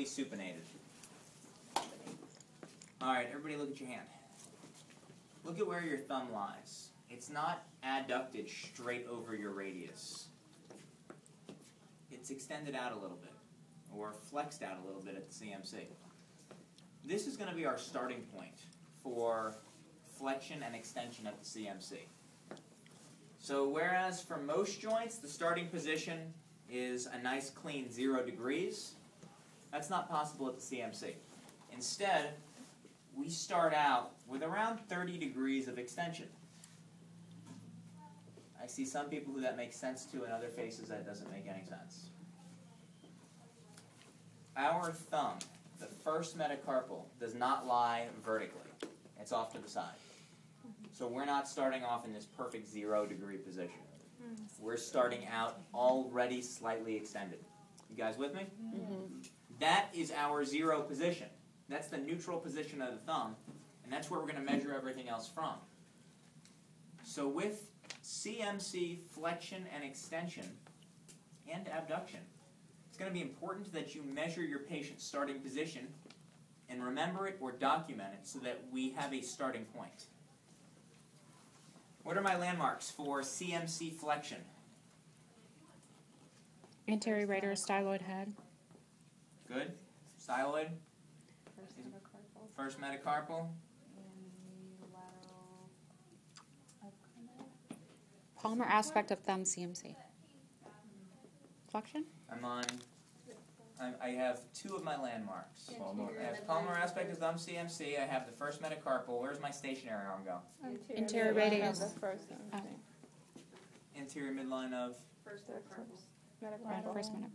slightly supinated. Alright, everybody look at your hand. Look at where your thumb lies. It's not adducted straight over your radius. It's extended out a little bit, or flexed out a little bit at the CMC. This is going to be our starting point for flexion and extension at the CMC. So whereas for most joints, the starting position is a nice clean 0 degrees, that's not possible at the CMC. Instead, we start out with around 30 degrees of extension. I see some people who that makes sense to, and other faces that doesn't make any sense. Our thumb, the first metacarpal, does not lie vertically. It's off to the side. So we're not starting off in this perfect 0 degree position. We're starting out already slightly extended. You guys with me? Mm-hmm. That is our 0 position. That's the neutral position of the thumb, and that's where we're going to measure everything else from. So with CMC flexion and extension and abduction, it's going to be important that you measure your patient's starting position and remember it or document it so that we have a starting point. What are my landmarks for CMC flexion? Anterior radius styloid head. Good. Styloid? First metacarpal. Palmar aspect of thumb CMC. Flexion? I have 2 of my landmarks. I have palmar aspect of thumb CMC. I have the first metacarpal. Where's my stationary arm go? Anterior radius. Anterior midline of? First First minute.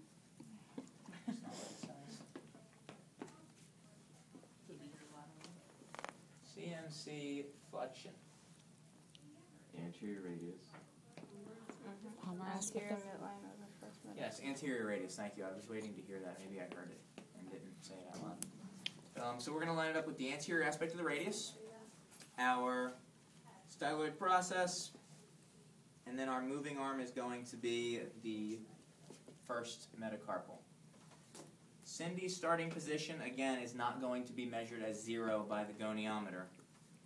CMC flexion. Anterior radius. Palmar aspect of Yes, anterior radius. Thank you. I was waiting to hear that. Maybe I heard it and didn't say it out loud. So we're going to line it up with the anterior aspect of the radius, our styloid process, and then our moving arm is going to be the first metacarpal. Cindy's starting position, again, is not going to be measured as 0 by the goniometer.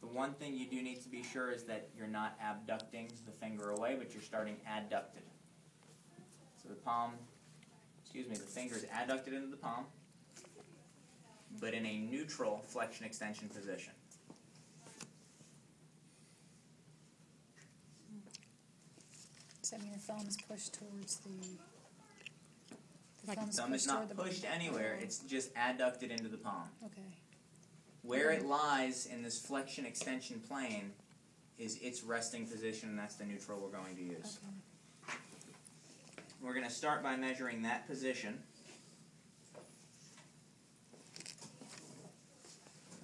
The one thing you do need to be sure is that you're not abducting the finger away, but you're starting adducted. So the finger is adducted into the palm, but in a neutral flexion extension position. Does that mean the thumb is pushed towards the Thumb is not pushed anywhere, it's just adducted into the palm. Okay. Where it lies in this flexion extension plane is its resting position, and that's the neutral we're going to use. Okay. We're going to start by measuring that position.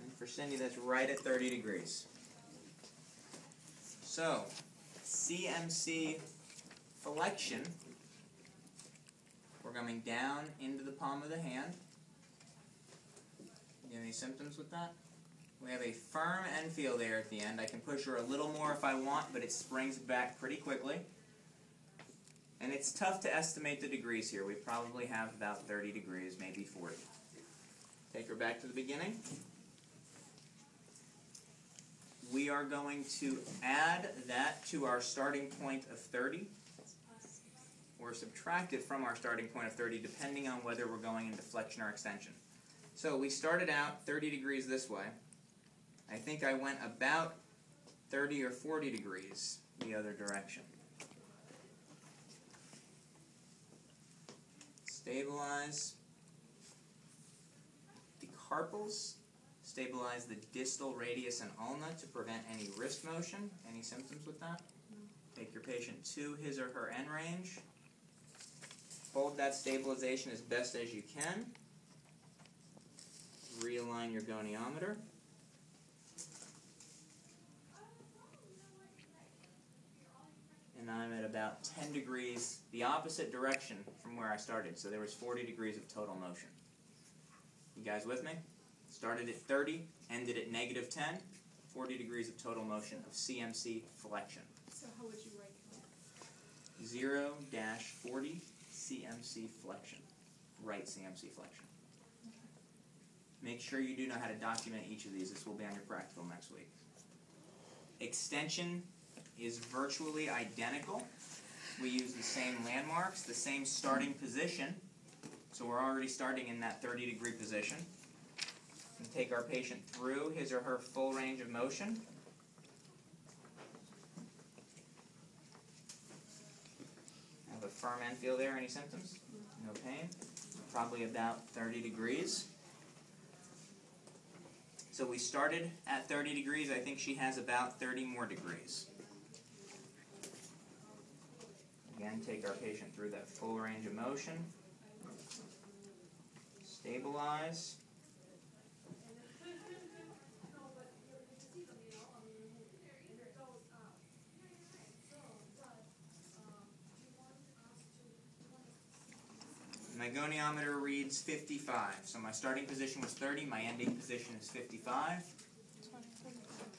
And for Cindy, that's right at 30 degrees. So, CMC flexion, we're coming down into the palm of the hand. You have any symptoms with that? We have a firm end feel there at the end. I can push her a little more if I want, but it springs back pretty quickly. And it's tough to estimate the degrees here. We probably have about 30 degrees, maybe 40. Take her back to the beginning. We are going to add that to our starting point of 30. Or subtract it from our starting point of 30, depending on whether we're going into flexion or extension. So we started out 30 degrees this way. I think I went about 30 or 40 degrees the other direction. Stabilize the carpals, stabilize the distal radius and ulna to prevent any wrist motion. Any symptoms with that? Take your patient to his or her end range. Hold that stabilization as best as you can. Realign your goniometer. And I'm at about 10 degrees, the opposite direction from where I started. So there was 40 degrees of total motion. You guys with me? Started at 30, ended at negative 10, 40 degrees of total motion of CMC flexion. So how would you rank it? 0-40 CMC flexion. Right CMC flexion. Make sure you do know how to document each of these. This will be on your practical next week. Extension is virtually identical. We use the same landmarks, the same starting position. So we're already starting in that 30-degree position. We take our patient through his or her full range of motion. Have a firm end feel there. Any symptoms? No pain. Probably about 30 degrees. So we started at 30 degrees. I think she has about 30 more degrees. Again, take our patient through that full range of motion. Stabilize. My goniometer reads 55. So my starting position was 30, my ending position is 55.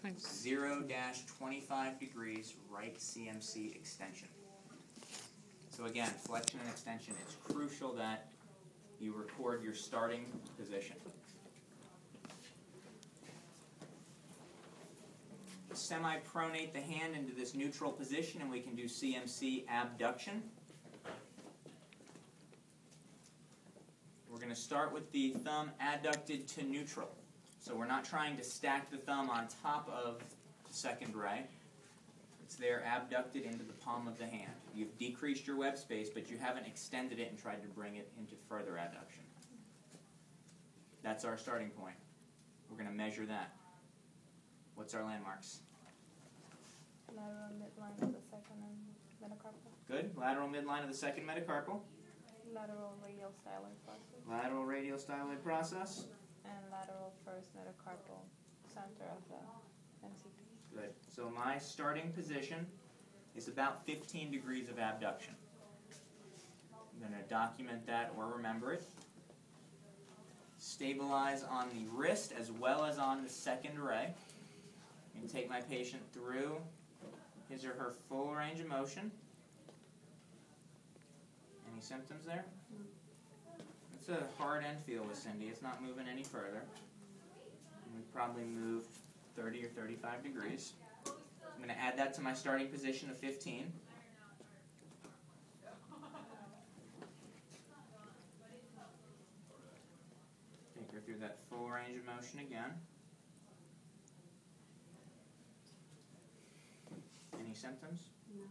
0-25 degrees right CMC extension. So again, flexion and extension, it's crucial that you record your starting position. Semi-pronate the hand into this neutral position and we can do CMC abduction. We're going to start with the thumb adducted to neutral. So we're not trying to stack the thumb on top of the second ray. It's there abducted into the palm of the hand. You've decreased your web space, but you haven't extended it and tried to bring it into further abduction. That's our starting point. We're going to measure that. What's our landmarks? Lateral midline of the second and metacarpal. Good. Lateral midline of the second metacarpal. Lateral radial styloid process. Lateral radial styloid process. And lateral first metacarpal center of the MCP. Good. So my starting position is about 15 degrees of abduction. I'm going to document that or remember it. Stabilize on the wrist as well as on the second ray. And take my patient through his or her full range of motion. Any symptoms there? It's a hard end feel with Cindy. It's not moving any further. And we've probably moved 30 or 35 degrees. I'm going to add that to my starting position of 15. Take her through that full range of motion again. Any symptoms? No.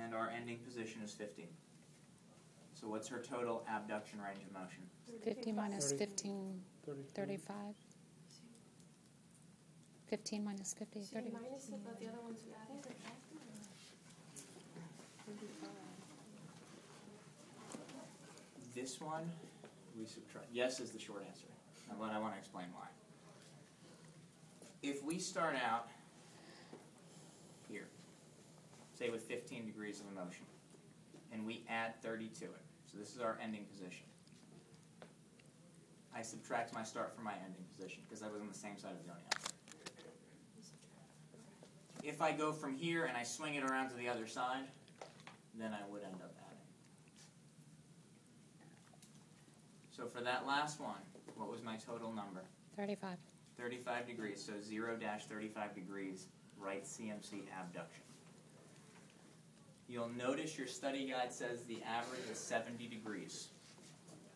And our ending position is 15. So what's her total abduction range of motion? 50 minus 30. 15, 35. 15 minus 50, She 30. minus it, but the other ones we added. This one, we subtract. Yes is the short answer. But I want to explain why. If we start out here, say with 15 degrees of motion, and we add 30 to it, so this is our ending position. I subtract my start from my ending position because I was on the same side of the goniometer. If I go from here and I swing it around to the other side, then I would end up adding. So for that last one, what was my total number? 35. 35 degrees, so 0-35 degrees, right CMC abduction. You'll notice your study guide says the average is 70 degrees.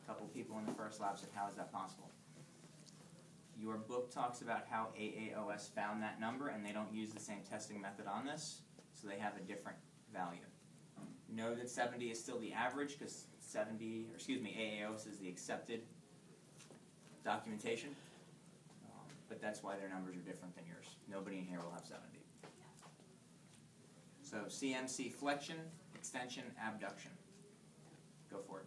A couple people in the first lab said, how is that possible? Your book talks about how AAOS found that number, and they don't use the same testing method on this, so they have a different value. Know that 70 is still the average, because AAOS is the accepted documentation, but that's why their numbers are different than yours. Nobody in here will have 70. So CMC flexion, extension, abduction. Go for it.